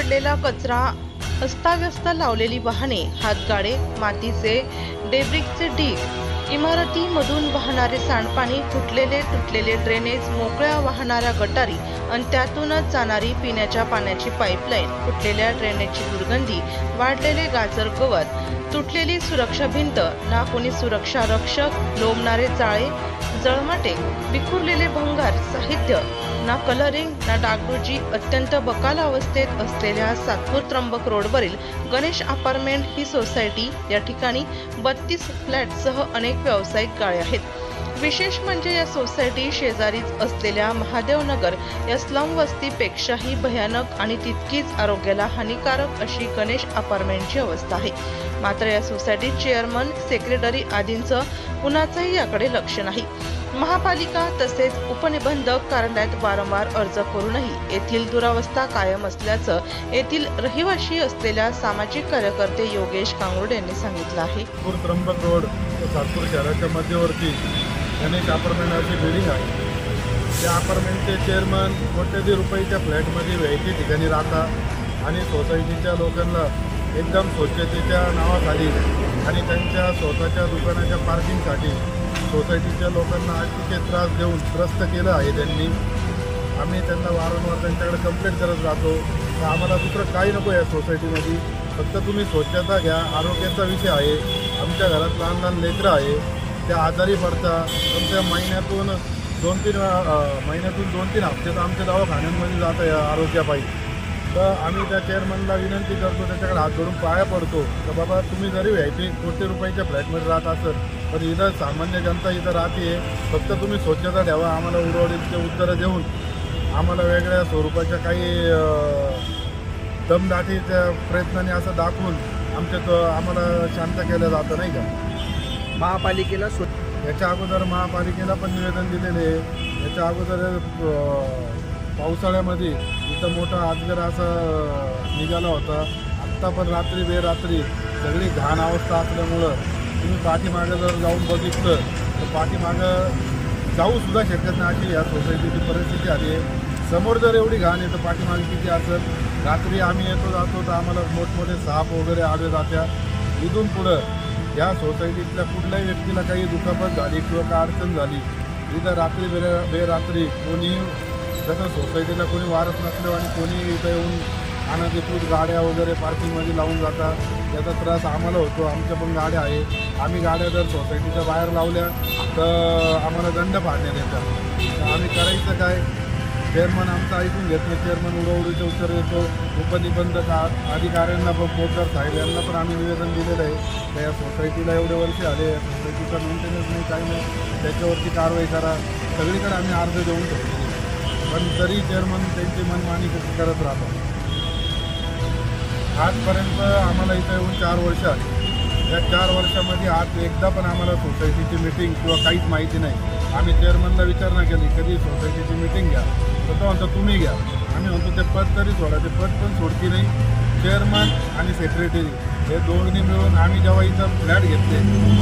पडलेला कचरा, अस्ताव्यस्त लावलेली वाहने, हातगाडे, मातीचे डेब्रिकचे ढीग, इमारतीमधून वाहणारे सांडपाणी, तुटलेले ड्रेनेज, मोकळ्या वाहणाऱ्या गटारी आणि त्यातूनच जाणारी पिण्याच्या पाण्याची पाईपलाईन, फुटलेल्या ड्रेनेजची दुर्गंधी, वाढलेले गाजर गवत, तुटलेली सुरक्षा भिंत, ना कोणी सुरक्षा रक्षक, लोंबणारे जाळे, जळमाटे, विखुरलेले भंगार साहित्य, ना कलरिंग, ना डागडुजी. अत्यंत बकाल अवस्थेत असलेल्या सातपूर त्र्यंबक रोडवरील गणेश अपार्टमेंट ही सोसायटी. या ठिकाणी 32 फ्लॅटसह अनेक व्यावसायिक गाळे आहेत. विशेष म्हणजे या सोसायटी शेजारीच असलेल्या महादेवनगर या स्लम वस्तीपेक्षाही भयानक आणि तितकीच आरोग्याला हानिकारक अशी गणेश अपार्टमेंटची अवस्था आहे. मात्र या सोसायटीत चेअरमन, सेक्रेटरी आदींचं कुणाचंही याकडे लक्ष नाही. महापालिका तसेच उपनिबंधक कार्यालयात वारंवार अर्ज करूनही येथील दुरावस्था कायम असल्याचं येथील रहिवाशी असलेल्या सामाजिक कार्यकर्ते योगेश कांगुर्डे यांनी सांगितलं आहे. त्र्यंबक रोड सातपूर शहराच्या मध्यवर्ती गणेश अपार्टमेंट अशी बिल्डिंग आहे. त्या अपार्टमेंटचे चेअरमन कोट्यवधी रुपयाच्या फ्लॅटमध्ये व्यायची ठिकाणी राहतात आणि सोसायटीच्या लोकांना एकदम स्वच्छतेच्या नावाखाली आणि त्यांच्या स्वतःच्या दुकानाच्या पार्किंगसाठी सोसायटीच्या लोकांना अतिशय त्रास देऊन त्रस्त केलं आहे त्यांनी. आम्ही त्यांना वारंवार त्यांच्याकडे कंप्लेंट करत राहतो तर आम्हाला दुसरं काही नको या सोसायटीमध्ये, फक्त तुम्ही स्वच्छता घ्या. आरोग्याचा विषय आहे. आमच्या घरात लहान लहान लेकरं आहे, त्या आजारी पडतात. आमच्या महिन्यातून 2-3 हप्ते तर आमच्या दवाखान्यांमध्ये जातं या आरोग्यापायी. तर आम्ही त्या चेअरमनला विनंती करतो, त्याच्याकडे हात धरून पाया पडतो तर बाबा तुम्ही जरी व्यायचे कोटी रुपयाच्या फ्लॅटमध्ये राहत असेल तर इथं सामान्य जनता इथं राहते, फक्त तुम्ही स्वच्छता ठेवा. आम्हाला उडवडीचे उत्तरं देऊन आम्हाला वेगळ्या स्वरूपाच्या काही दमदाटीच्या प्रयत्नाने असं दाखवून आम्हाला शांत केलं जातं नाही का. महापालिकेला याच्या अगोदर महापालिकेला पण निवेदन दिलेले आहे. याच्या अगोदर पावसाळ्यामध्ये इथं मोठा अजगर असं निघाला होता. आत्ता पण रात्री बेरात्री सगळी घाण अवस्था असल्यामुळं तुम्ही पाठीमागं जर जाऊन बघितलं तर पाठीमागं जाऊसुद्धा शकत नाही अशी या सोसायटीची परिस्थिती आली आहे. समोर जर एवढी घाण आहे तर पाठीमागे किती असेल. रात्री आम्ही येतो जातो तर आम्हाला मोठमोठे साप वगैरे आले जात्या. इथून पुढं या सोसायटीतल्या कुठल्याही व्यक्तीला काही दुखापत झाली किंवा काय अडचण झाली इथं रात्री बेरात्री कोणी जसं सोसायटीला कोणी वारस नसलं आणि कोणी इथं येऊन अनधिकृत गाड्या वगैरे पार्किंगमध्ये लावून जातात, त्याचा त्रास आम्हाला होतो. आमच्या पण गाड्या आहे. आम्ही गाड्या जर सोसायटीच्या बाहेर लावल्या तर आम्हाला दंड फाडण्यात येतात. तर आम्ही करायचं काय. चेअरमन आमचं ऐकून घेत नाही. चेअरमन उडवडीचे उत्तर देतो. उपनिबंधक अधिकाऱ्यांना पण पोद्दार साहेब यांना पण आम्ही निवेदन दिलेलं आहे. तर या सोसायटीला एवढे वर्ष आले, या सोसायटीचा मेंटेनन्स नाही, काही नाही, त्याच्यावरती कारवाई करा. सगळीकडे आम्ही अर्ज देऊन ठेवतो, पण तरी चेअरमन त्यांची मनमानी करत राहतात. आजपर्यंत आम्हाला इथं येऊन 4 वर्ष आली. या 4 वर्षामध्ये आज एकदा पण आम्हाला सोसायटीची मीटिंग किंवा काहीच माहिती नाही. आम्ही चेअरमनला विचारणा केली कधी सोसायटीची मीटिंग घ्या, तर तो म्हणतो तुम्ही घ्या. आम्ही म्हणतो ते पद तरी सोडा, ते पद पण सोडती नाही. चेअरमन आणि सेक्रेटरी हे दोन्ही मिळून आम्ही जेव्हा इथं फ्लॅट घेतले,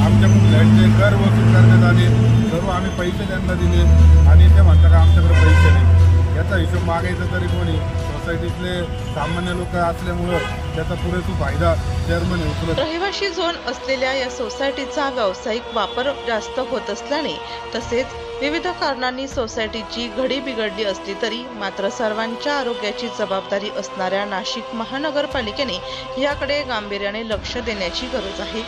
आमच्याकडून फ्लॅटचे कर वसूल करण्यात आले. सर्व आम्ही पैसे त्यांना दिले आणि ते म्हणतात का आमच्याकडे पैसे नाही. याचा हिशोब मागायचा तरी कोणी. सोसायटीतले सामान्य लोक असल्यामुळं त्याचा पुरेसा फायदा चेअरमन उचलत. रहिवाशी झोन असलेल्या या सोसायटीचा व्यावसायिक वापर जास्त होत असल्याने तसेच विविध कारणांनी सोसायटीची घडी बिघडली असली तरी मात्र सर्वांच्या आरोग्याची जबाबदारी असणाऱ्या नाशिक महानगरपालिकेने याकडे गांभीर्याने लक्ष देण्याची गरज आहे.